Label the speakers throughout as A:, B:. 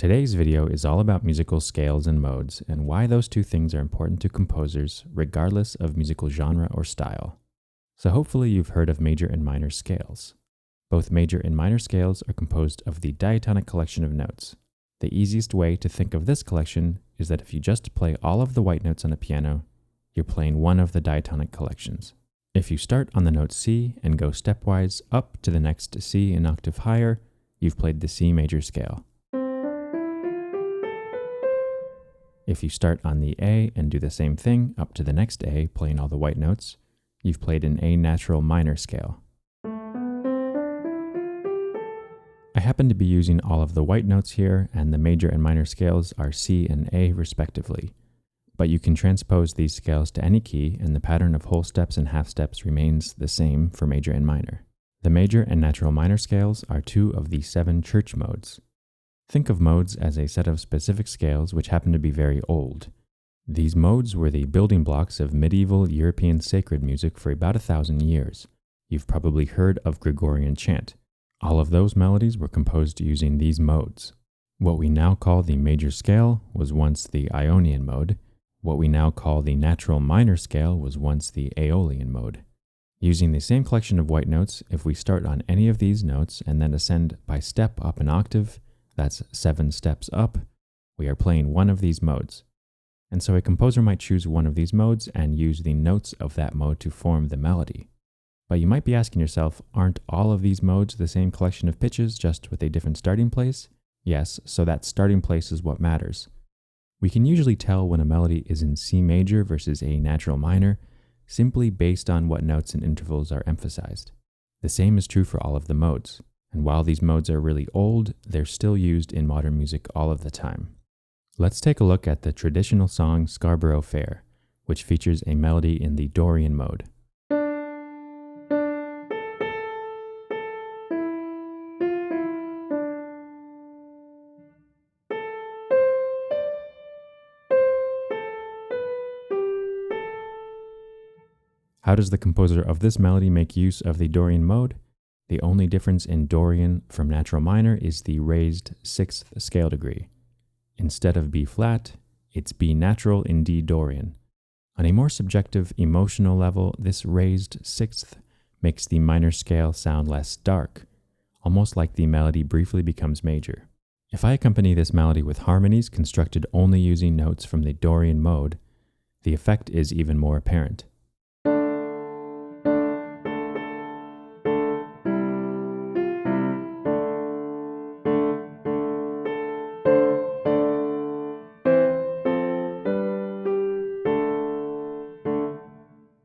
A: Today's video is all about musical scales and modes and why those two things are important to composers regardless of musical genre or style. So hopefully you've heard of major and minor scales. Both major and minor scales are composed of the diatonic collection of notes. The easiest way to think of this collection is that if you just play all of the white notes on a piano, you're playing one of the diatonic collections. If you start on the note C and go stepwise up to the next C an octave higher, you've played the C major scale. If you start on the A and do the same thing up to the next A, playing all the white notes, you've played an A natural minor scale. I happen to be using all of the white notes here, and the major and minor scales are C and A respectively. But you can transpose these scales to any key, and the pattern of whole steps and half steps remains the same for major and minor. The major and natural minor scales are two of the 7 church modes. Think of modes as a set of specific scales which happen to be very old. These modes were the building blocks of medieval European sacred music for about 1,000 years. You've probably heard of Gregorian chant. All of those melodies were composed using these modes. What we now call the major scale was once the Ionian mode. What we now call the natural minor scale was once the Aeolian mode. Using the same collection of white notes, if we start on any of these notes and then ascend by step up an octave, that's 7 steps up, we are playing one of these modes. And so a composer might choose one of these modes and use the notes of that mode to form the melody. But you might be asking yourself, aren't all of these modes the same collection of pitches, just with a different starting place? Yes, so that starting place is what matters. We can usually tell when a melody is in C major versus a natural minor, simply based on what notes and intervals are emphasized. The same is true for all of the modes. And while these modes are really old, they're still used in modern music all of the time. Let's take a look at the traditional song Scarborough Fair, which features a melody in the Dorian mode. How does the composer of this melody make use of the Dorian mode? The only difference in Dorian from natural minor is the raised 6th scale degree. Instead of B flat, it's B natural in D Dorian. On a more subjective emotional level, this raised 6th makes the minor scale sound less dark, almost like the melody briefly becomes major. If I accompany this melody with harmonies constructed only using notes from the Dorian mode, the effect is even more apparent.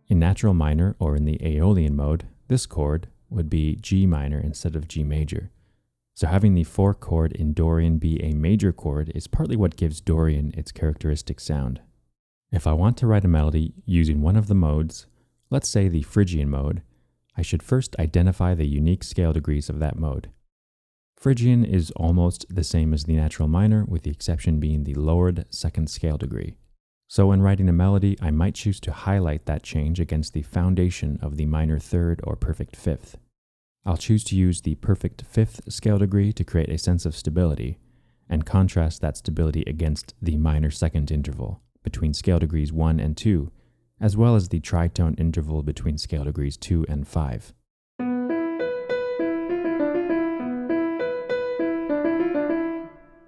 A: In natural minor, or in the Aeolian mode, this chord would be G minor instead of G major. So having the 4th chord in Dorian be a major chord is partly what gives Dorian its characteristic sound. If I want to write a melody using one of the modes, let's say the Phrygian mode, I should first identify the unique scale degrees of that mode. Phrygian is almost the same as the natural minor, with the exception being the lowered 2nd scale degree. So when writing a melody, I might choose to highlight that change against the foundation of the minor 3rd or perfect 5th. I'll choose to use the perfect 5th scale degree to create a sense of stability, and contrast that stability against the minor 2nd interval between scale degrees 1 and 2, as well as the tritone interval between scale degrees 2 and 5.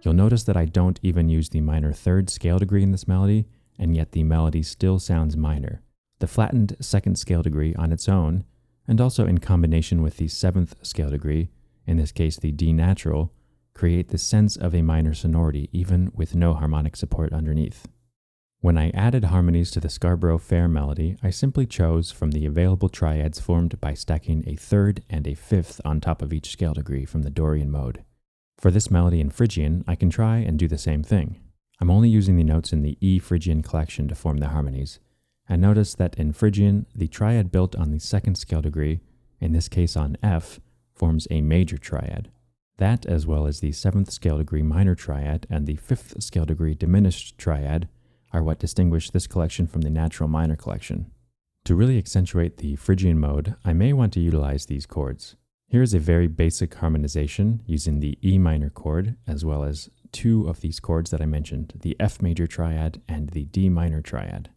A: You'll notice that I don't even use the minor 3rd scale degree in this melody, and yet the melody still sounds minor. The flattened 2nd scale degree on its own, and also in combination with the 7th scale degree, in this case the D natural, create the sense of a minor sonority even with no harmonic support underneath. When I added harmonies to the Scarborough Fair melody, I simply chose from the available triads formed by stacking a 3rd and a 5th on top of each scale degree from the Dorian mode. For this melody in Phrygian, I can try and do the same thing. I'm only using the notes in the E Phrygian collection to form the harmonies, and notice that in Phrygian, the triad built on the 2nd scale degree, in this case on F, forms a major triad. That, as well as the 7th scale degree minor triad and the 5th scale degree diminished triad, are what distinguish this collection from the natural minor collection. To really accentuate the Phrygian mode, I may want to utilize these chords. Here's a very basic harmonization using the E minor chord, as well as two of these chords that I mentioned, the F major triad and the D minor triad.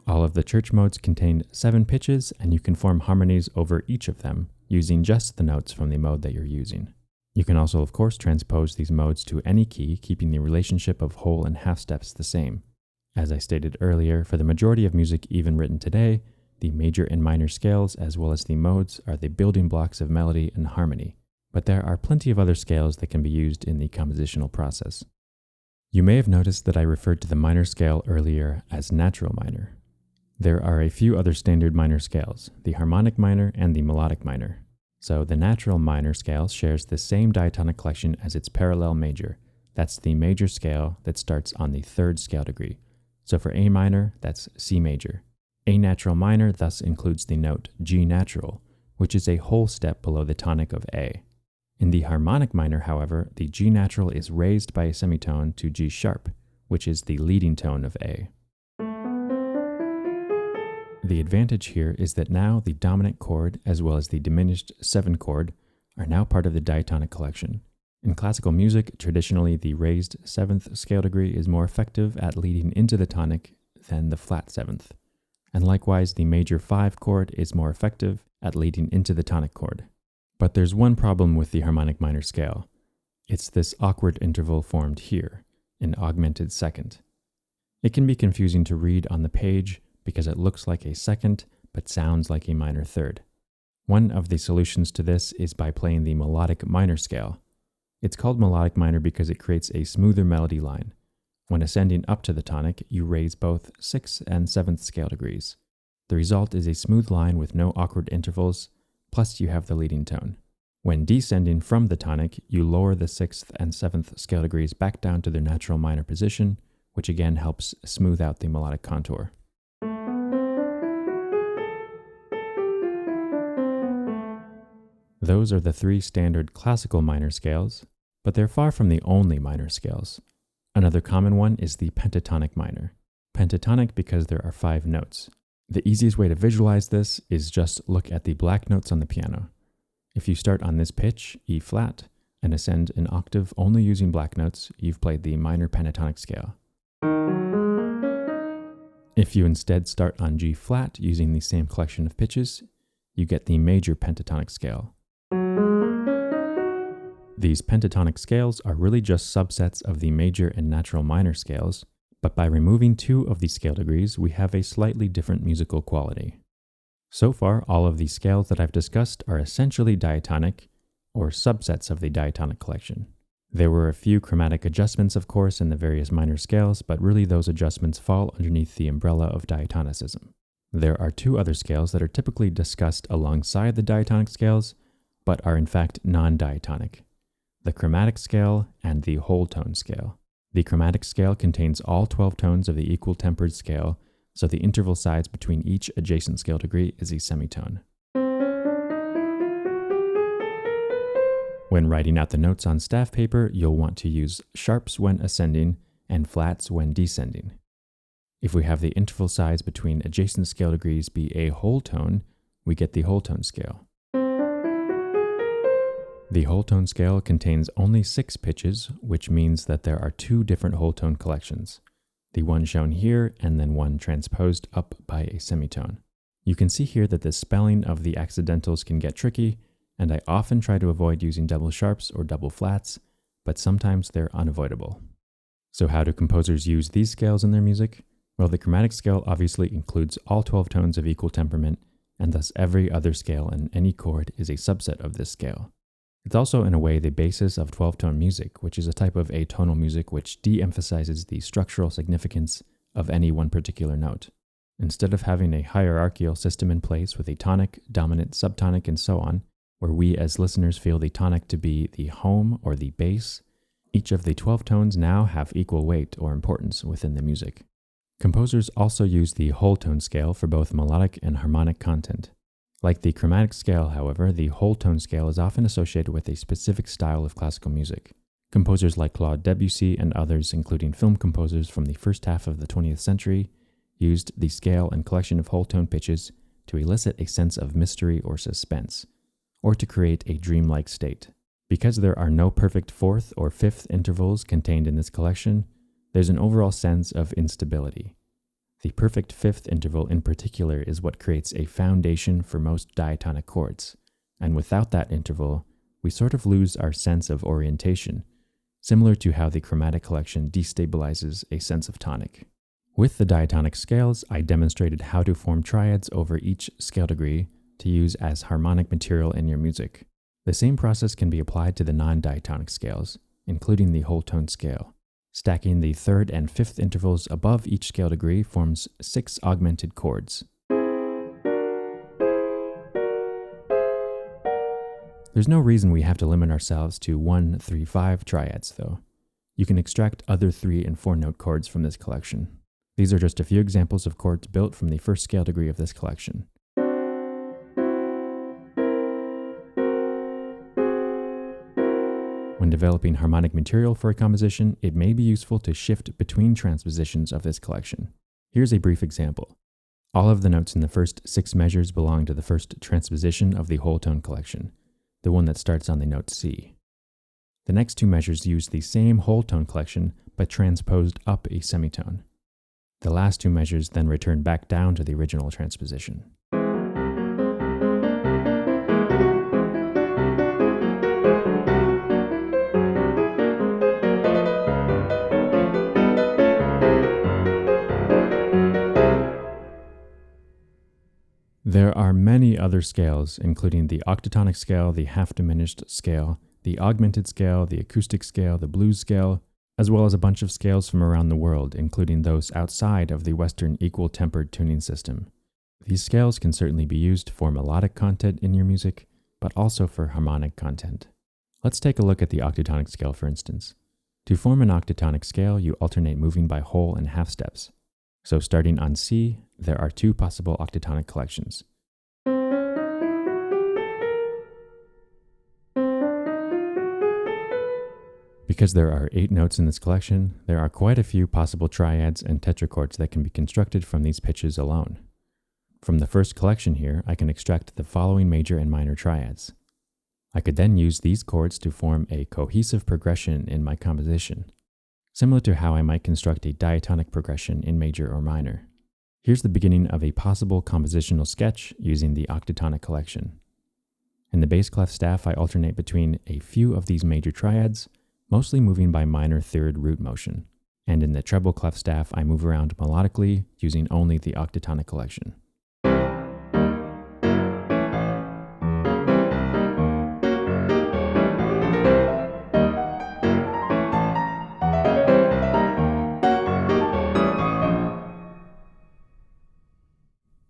A: All of the church modes contain 7 pitches, and you can form harmonies over each of them using just the notes from the mode that you're using. You can also, of course, transpose these modes to any key, keeping the relationship of whole and half steps the same. As I stated earlier, for the majority of music even written today, the major and minor scales, as well as the modes, are the building blocks of melody and harmony, but there are plenty of other scales that can be used in the compositional process. You may have noticed that I referred to the minor scale earlier as natural minor. There are a few other standard minor scales, the harmonic minor and the melodic minor. So the natural minor scale shares the same diatonic collection as its parallel major. That's the major scale that starts on the 3rd scale degree. So for A minor, that's C major. A natural minor thus includes the note G natural, which is a whole step below the tonic of A. In the harmonic minor, however, the G natural is raised by a semitone to G sharp, which is the leading tone of A. The advantage here is that now the dominant chord as well as the diminished 7 chord are now part of the diatonic collection. In classical music, traditionally the raised 7th scale degree is more effective at leading into the tonic than the flat 7th. And likewise, the major 5 chord is more effective at leading into the tonic chord. But there's one problem with the harmonic minor scale. It's this awkward interval formed here, an augmented second. It can be confusing to read on the page because it looks like a second but sounds like a minor 3rd. One of the solutions to this is by playing the melodic minor scale. It's called melodic minor because it creates a smoother melody line. When ascending up to the tonic, you raise both 6th and 7th scale degrees. The result is a smooth line with no awkward intervals, plus you have the leading tone. When descending from the tonic, you lower the 6th and 7th scale degrees back down to their natural minor position, which again helps smooth out the melodic contour. Those are the 3 standard classical minor scales, but they're far from the only minor scales. Another common one is the pentatonic minor. Pentatonic because there are 5 notes. The easiest way to visualize this is just look at the black notes on the piano. If you start on this pitch, E flat, and ascend an octave only using black notes, you've played the minor pentatonic scale. If you instead start on G flat using the same collection of pitches, you get the major pentatonic scale. These pentatonic scales are really just subsets of the major and natural minor scales, but by removing 2 of these scale degrees, we have a slightly different musical quality. So far, all of these scales that I've discussed are essentially diatonic, or subsets of the diatonic collection. There were a few chromatic adjustments, of course, in the various minor scales, but really those adjustments fall underneath the umbrella of diatonicism. There are 2 other scales that are typically discussed alongside the diatonic scales, but are in fact non-diatonic: the chromatic scale and the whole tone scale. The chromatic scale contains all 12 tones of the equal tempered scale, so the interval size between each adjacent scale degree is a semitone. When writing out the notes on staff paper, you'll want to use sharps when ascending and flats when descending. If we have the interval size between adjacent scale degrees be a whole tone, we get the whole tone scale. The whole tone scale contains only 6 pitches, which means that there are 2 different whole tone collections, the one shown here and then one transposed up by a semitone. You can see here that the spelling of the accidentals can get tricky, and I often try to avoid using double sharps or double flats, but sometimes they're unavoidable. So how do composers use these scales in their music? Well, the chromatic scale obviously includes all 12 tones of equal temperament, and thus every other scale in any chord is a subset of this scale. It's also, in a way, the basis of 12-tone music, which is a type of atonal music which de-emphasizes the structural significance of any one particular note. Instead of having a hierarchical system in place with a tonic, dominant, subtonic, and so on, where we as listeners feel the tonic to be the home or the base, each of the 12 tones now have equal weight or importance within the music. Composers also use the whole tone scale for both melodic and harmonic content. Like the chromatic scale, however, the whole tone scale is often associated with a specific style of classical music. Composers like Claude Debussy and others, including film composers from the first half of the 20th century, used the scale and collection of whole tone pitches to elicit a sense of mystery or suspense, or to create a dreamlike state. Because there are no perfect fourth or fifth intervals contained in this collection, there's an overall sense of instability. The perfect fifth interval in particular is what creates a foundation for most diatonic chords, and without that interval, we sort of lose our sense of orientation, similar to how the chromatic collection destabilizes a sense of tonic. With the diatonic scales, I demonstrated how to form triads over each scale degree to use as harmonic material in your music. The same process can be applied to the non-diatonic scales, including the whole tone scale. Stacking the third and fifth intervals above each scale degree forms 6 augmented chords. There's no reason we have to limit ourselves to 1, 3, 5 triads, though. You can extract other 3 and 4 note chords from this collection. These are just a few examples of chords built from the first scale degree of this collection. When developing harmonic material for a composition, it may be useful to shift between transpositions of this collection. Here's a brief example. All of the notes in the first 6 measures belong to the first transposition of the whole tone collection, the one that starts on the note C. The next 2 measures use the same whole tone collection, but transposed up a semitone. The last 2 measures then return back down to the original transposition. There are many other scales, including the octatonic scale, the half-diminished scale, the augmented scale, the acoustic scale, the blues scale, as well as a bunch of scales from around the world, including those outside of the Western equal-tempered tuning system. These scales can certainly be used for melodic content in your music, but also for harmonic content. Let's take a look at the octatonic scale, for instance. To form an octatonic scale, you alternate moving by whole and half steps. So starting on C, there are 2 possible octatonic collections. Because there are 8 notes in this collection, there are quite a few possible triads and tetrachords that can be constructed from these pitches alone. From the first collection here, I can extract the following major and minor triads. I could then use these chords to form a cohesive progression in my composition, similar to how I might construct a diatonic progression in major or minor. Here's the beginning of a possible compositional sketch using the octatonic collection. In the bass clef staff, I alternate between a few of these major triads, mostly moving by minor third root motion. And in the treble clef staff, I move around melodically using only the octatonic collection.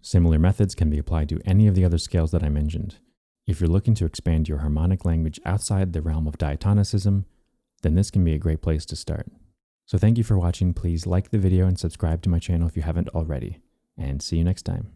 A: Similar methods can be applied to any of the other scales that I mentioned. If you're looking to expand your harmonic language outside the realm of diatonicism, then this can be a great place to start. So thank you for watching. Please like the video and subscribe to my channel if you haven't already, and see you next time.